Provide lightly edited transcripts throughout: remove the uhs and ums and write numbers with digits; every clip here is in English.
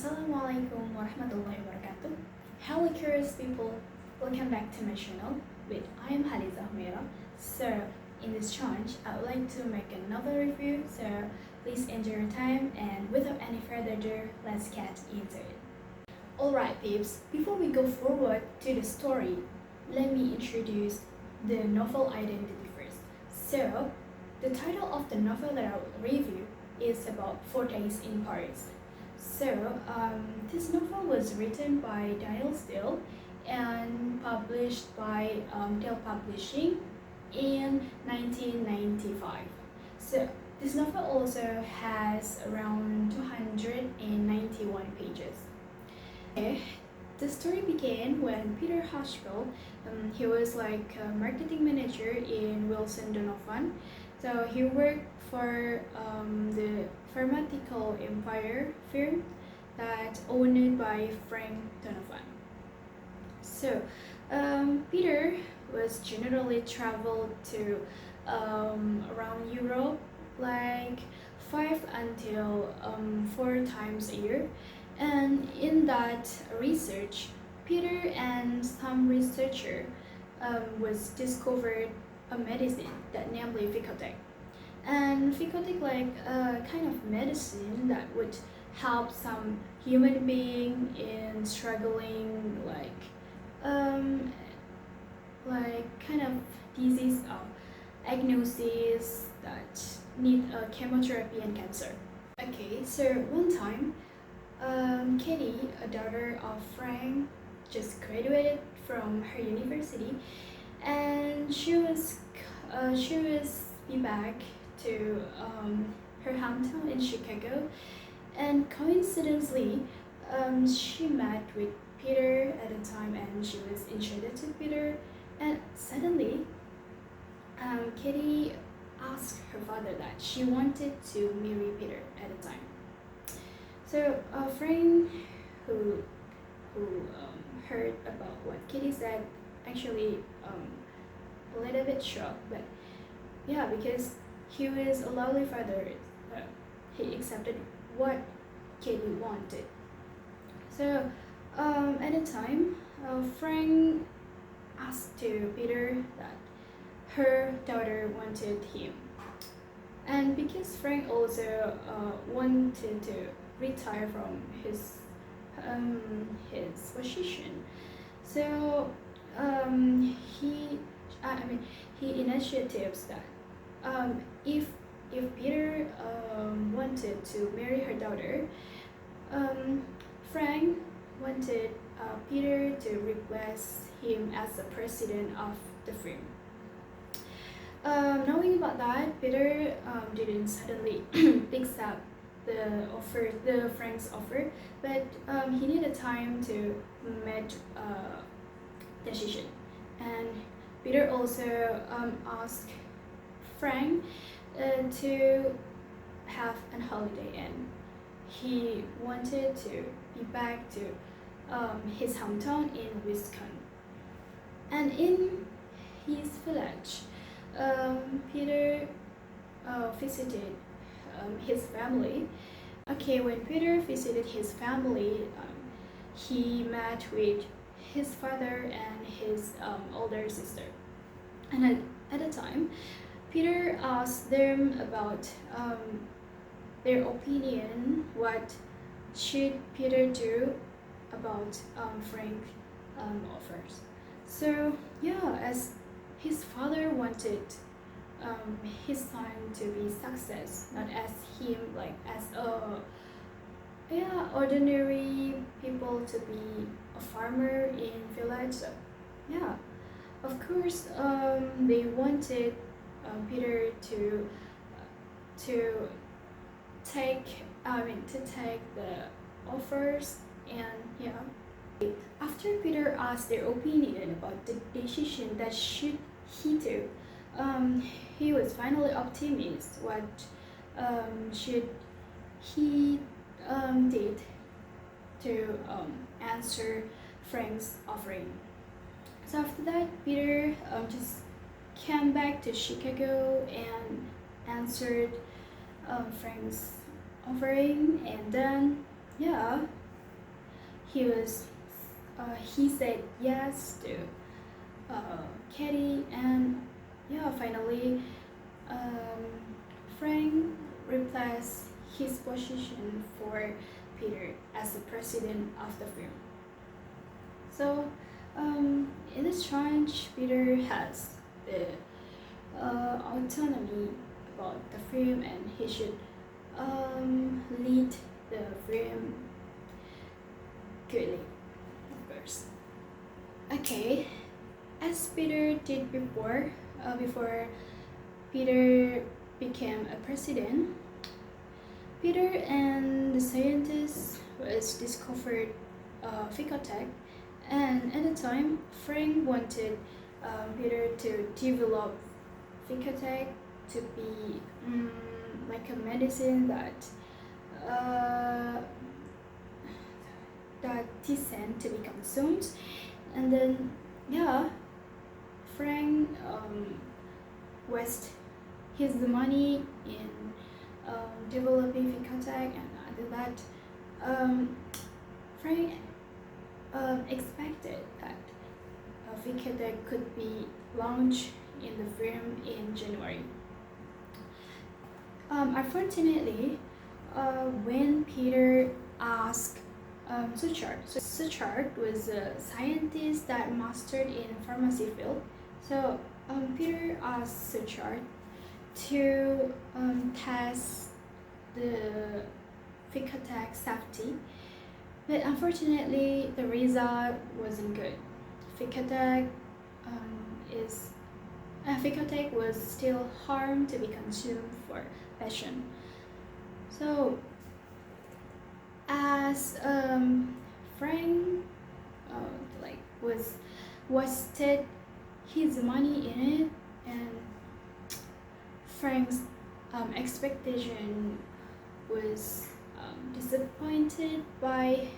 Assalamualaikum warahmatullahi wabarakatuh. Hello curious people, welcome back to my channel. I am Halizah. So in this challenge, I would like to make another review. So please enjoy your time, and without any further ado, let's get into it. Alright peeps, before we go forward to the story, let me introduce the novel identity first. So the title of the novel that I will review is about 4 Days in Paris. So, this novel was written by Daniel Steele and published by Dell Publishing in 1995. So, this novel also has around 291 pages. Okay. The story began when Peter Hushville, he was like a marketing manager in Wilson Donovan. So he worked for the pharmaceutical empire firm that owned by Frank Donovan. So Peter was generally traveled to around Europe like 5 until 4 times a year. And in that research, Peter and some researcher was discovered a medicine that namely Ficotec. And Ficotec like a kind of medicine that would help some human being in struggling kind of disease of agnosis that need chemotherapy and cancer. Okay, so one time Katie, a daughter of Frank, just graduated from her university, and she was be back to her hometown in Chicago, and coincidentally, she met with Peter at the time, and she was introduced to Peter, and suddenly, Katie asked her father that she wanted to marry Peter at the time. So Frank, who heard about what Kitty said, actually a little bit shocked, but yeah, because he was a lovely father, he accepted what Kitty wanted. So at the time, Frank asked to Peter that her daughter wanted him, and because Frank also wanted to retire from his position, so he initiatives that if Peter wanted to marry her daughter, Frank wanted Peter to replace him as the president of the firm. Knowing about that, Peter didn't suddenly pick up the Frank's offer, but he needed time to make a decision. And Peter also asked Frank to have a holiday, and he wanted to be back to his hometown in Wisconsin. And in his village, Peter visited his family. Okay, when Peter visited his family, he met with his father and his older sister. And at the time, Peter asked them about their opinion. What should Peter do about Frank offers? So yeah, as his father wanted his son to be success, not as him like as ordinary people to be a farmer in village. So, yeah, of course they wanted Peter to take the offers, and yeah. After Peter asked their opinion about the decision that should he took, he was finally optimistic what should he did to answer Frank's offering. So after that, Peter just came back to Chicago and answered Frank's offering, and then yeah, he said yes to Katie, and yeah, finally Frank replaced his position for Peter as the president of the film. So in this tranche, Peter has the autonomy about the film, and he should lead the film goodly, of course. Okay, as Peter did before Peter became a president, Peter and the scientists was discovered Ficotech, and at the time Frank wanted Peter to develop Ficotech to be like a medicine that decent to be consumed, and then yeah, Frank waste his money in developing Ficotech, and after that Frank expected that Ficotech could be launched in the film in January. Unfortunately, when Peter asked Suchard was a scientist that mastered in pharmacy field. So Peter asked Suchard to test the Ficotech safety, but unfortunately the result wasn't good. Ficotech Ficotech was still harmed to be consumed for passion. So as Frank was wasted his money in it, and Frank's expectation was disappointed by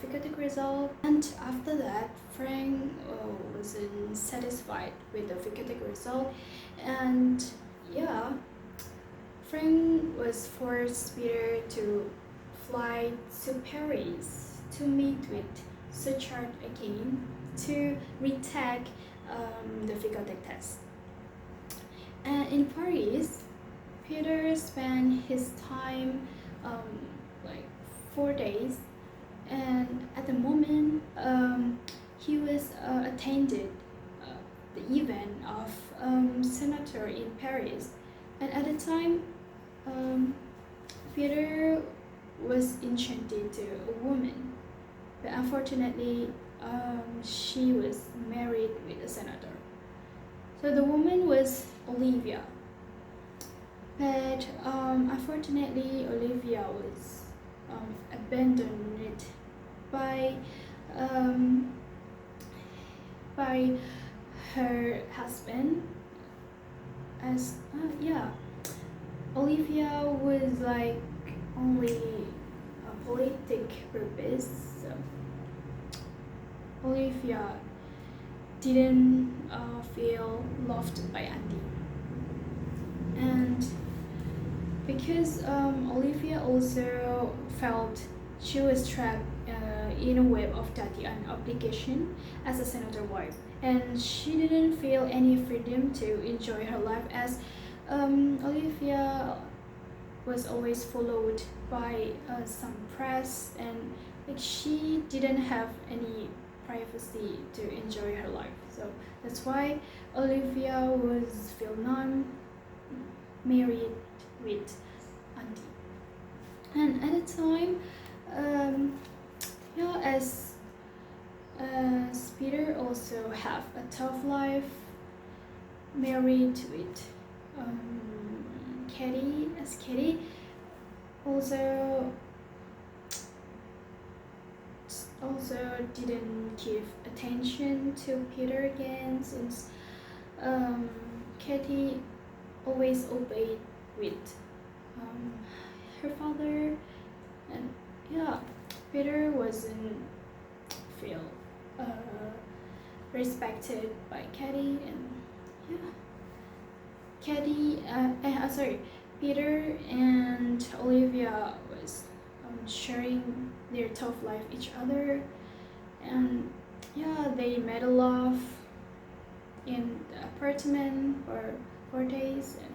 Ficotech result, and after that Frank wasn't satisfied with the Ficotech result, and yeah, Frank was forced Peter to fly to Paris to meet with Suchard again to retake the Ficotech test. And in Paris, Peter spent his time 4 days, and at the moment he was attended the event of senator in Paris, and at the time Peter was enchanted to a woman, but unfortunately she was married with a senator. So the woman was Olivia, but unfortunately Olivia was abandoned by her husband, as Olivia was like only a politic purpose. So Olivia didn't feel loved by Andy, and because Olivia also felt she was trapped in a web of duty and obligation as a senator wife, and she didn't feel any freedom to enjoy her life, as Olivia was always followed by some press, and she didn't have any privacy to enjoy her life. So that's why Olivia was feel numb, married with Andy. And at the time, as Peter also have a tough life, married with Katie, as Katie also didn't give attention to Peter again, since Katie always obeyed with her father, and Peter wasn't feel respected by Katie, and Peter and Olivia was sharing their tough life each other, and yeah, they made a love in the apartment for 4 days. And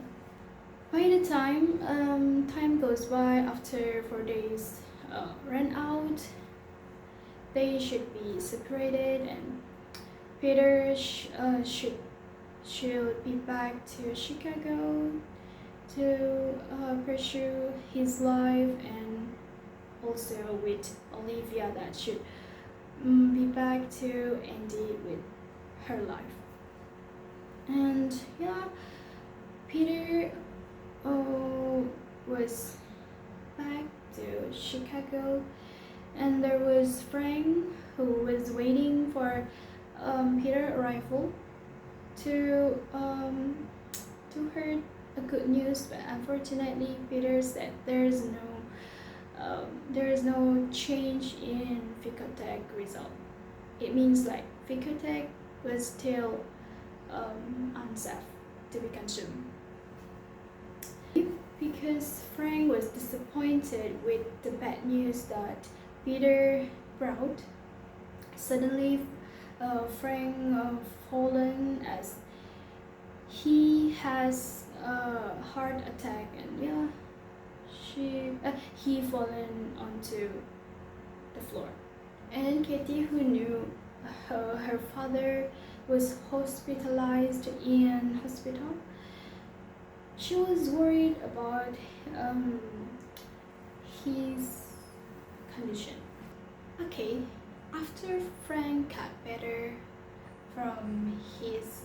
by the time time goes by, after 4 days ran out, they should be separated, and Peter should be back to Chicago to pursue his life, and also with Olivia that should be back to Andy with her life. And yeah, Peter was back to Chicago, and there was Frank who was waiting for Peter's arrival to hear a good news, but unfortunately Peter said there is no change in Ficotech result. It means like Ficotech was still unsafe to be consumed. Because Frank was disappointed with the bad news that Peter brought, suddenly Frank fallen as he has a heart attack, and yeah, he fallen onto the floor. And Katie, who knew her father was hospitalized in hospital, she was worried about his condition. Okay, after Frank got better from his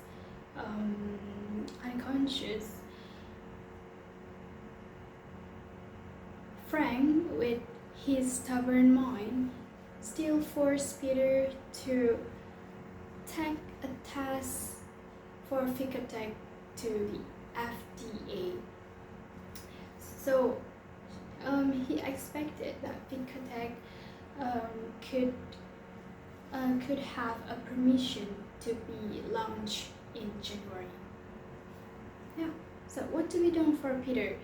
unconscious, Frank, with his stubborn mind, still forced Peter to take a test for Ficotech to the FDA. So he expected that Ficotech could have a permission to be launched in January. Yeah. So what to be done for Peter,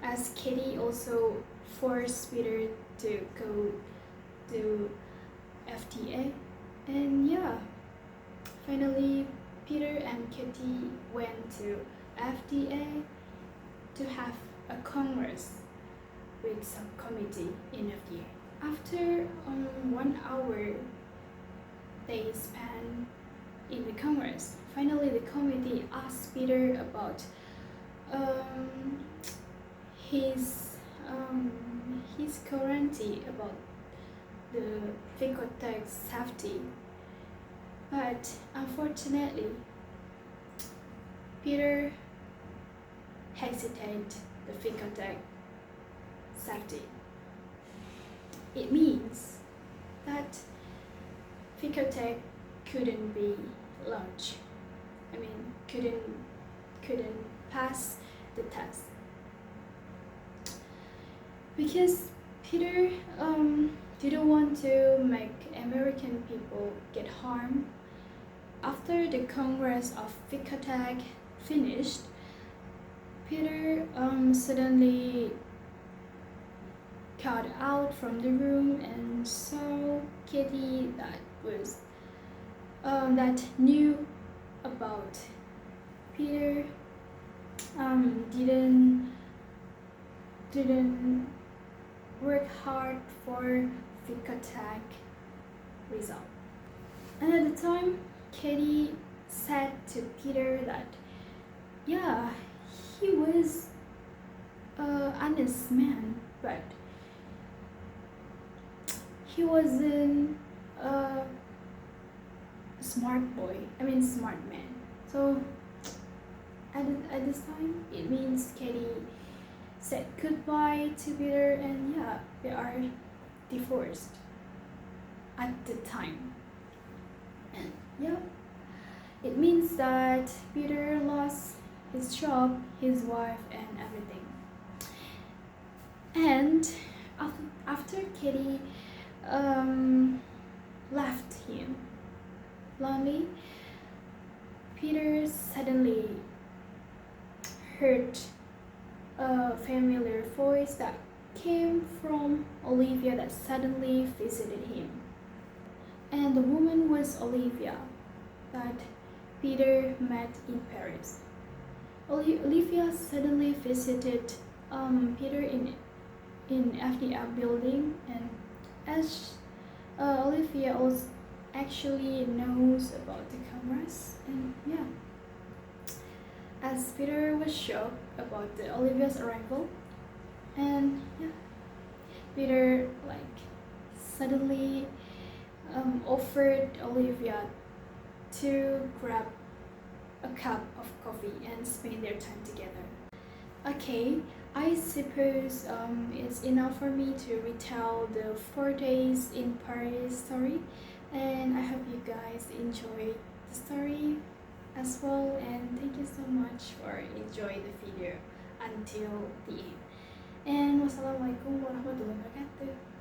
as Katie also forced Peter to go to FDA, and yeah, finally Peter and Katie went to FDA to have a congress with subcommittee in FDA. After 1 hour they spent in the congress, finally the committee asked Peter about his guarantee about the Ficotech safety, but unfortunately Peter hesitated the Ficotech safety. It means that Ficotech couldn't be launched. I mean, couldn't pass the test because Peter didn't want to make American people get harmed. After the Congress of Ficotech finished, Peter suddenly got out from the room and saw Katie that knew about Peter didn't work hard for Ficotech result. And at the time, Katie said to Peter that yeah, he was an honest man, but he wasn't a smart man. So at this time, it means Katie said goodbye to Peter, and yeah, they are divorced at the time. And yeah, it means that Peter lost his job, his wife, and everything. And after Katie left him lonely, Peter suddenly heard a familiar voice that came from Olivia that suddenly visited him. And the woman was Olivia that Peter met in Paris. Olivia suddenly visited Peter in FDR building, and as Olivia also actually knows about the cameras, and yeah, as Peter was shocked about the Olivia's arrival, and yeah, Peter like suddenly offered Olivia to grab a cup of coffee and spend their time together. Okay, I suppose it's enough for me to retell the 4 days in Paris story, and I hope you guys enjoyed the story as well, and thank you so much for enjoying the video until the end. And wassalamualaikum warahmatullahi wabarakatuh.